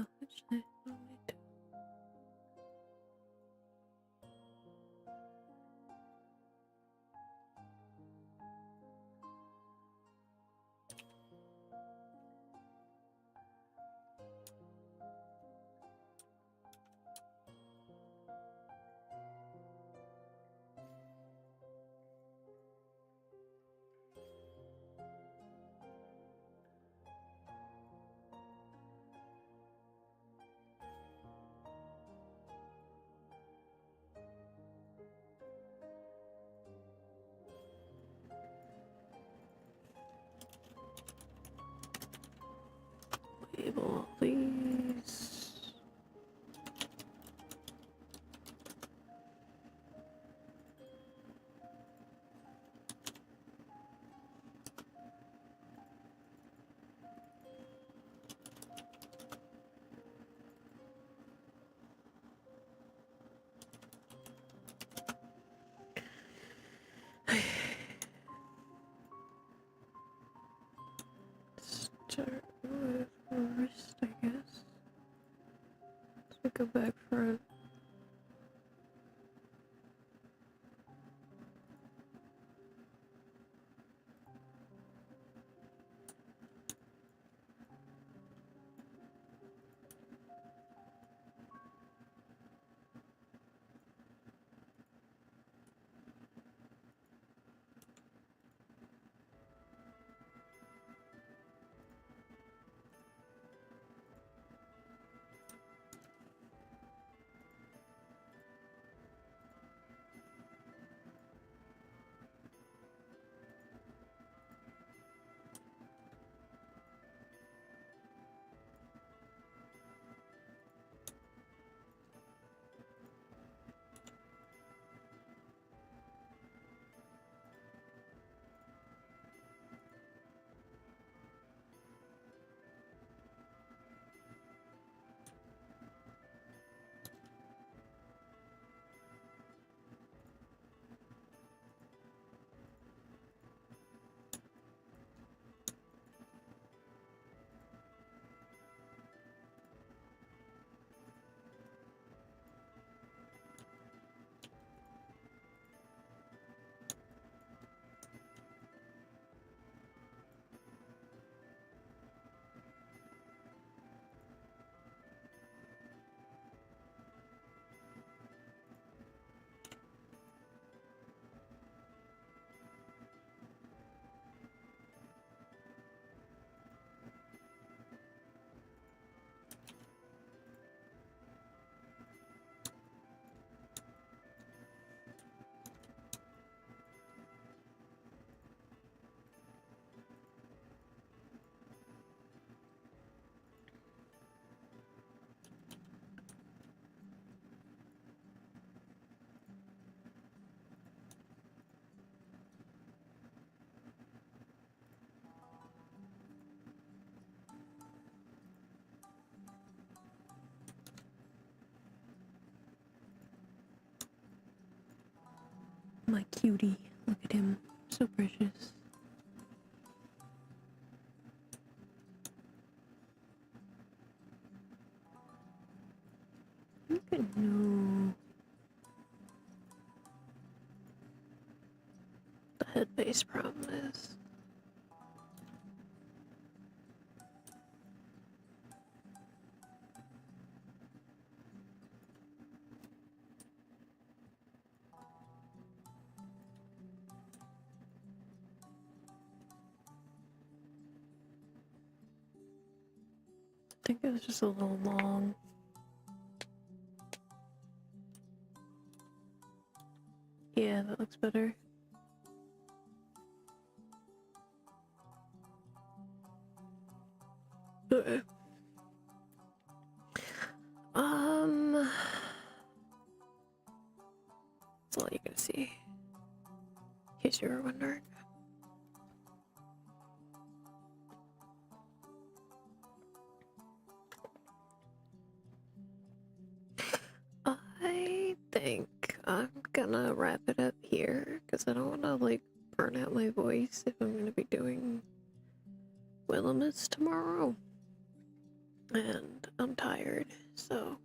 [SPEAKER 1] Oh, actually, I don't need to. Label all these. Start with wrist, I guess. So go back front. My cutie. Look at him. So precious. Look at no. The head base problem is. I think it was just a little long. Yeah, that looks better. Okay. That's all you can see. In case you were wondering. I think I'm gonna wrap it up here because I don't want to like burn out my voice if I'm gonna be doing Willamette tomorrow, and I'm tired. So,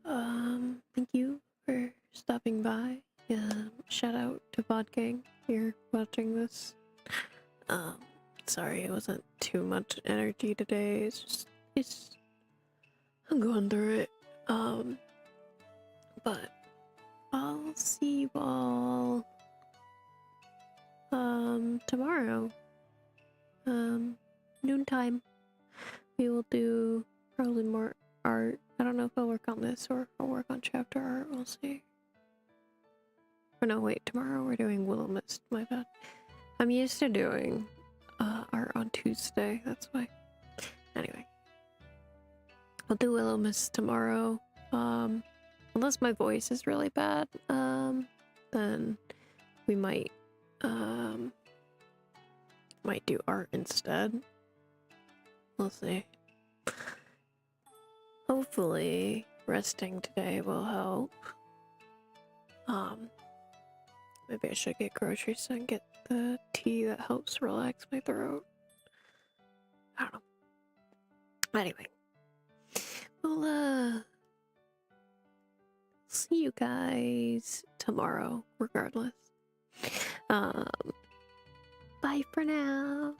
[SPEAKER 1] thank you for stopping by. Shout out to Vodgang if you're watching this. Sorry it wasn't too much energy today. It's I'm going through it. But I'll see you all tomorrow. Noontime. We will do probably more art. I don't know if I'll work on this or I'll work on chapter art. We'll see. Oh no, wait, tomorrow we're doing Willow Mist, my bad. I'm used to doing art on Tuesday, that's why. Anyway. I'll do Willow Mist tomorrow. Unless my voice is really bad, then we might do art instead. We'll see. Hopefully resting today will help. Maybe I should get groceries and get the tea that helps relax my throat. I don't know. Anyway. We'll see you guys tomorrow, regardless. Bye for now.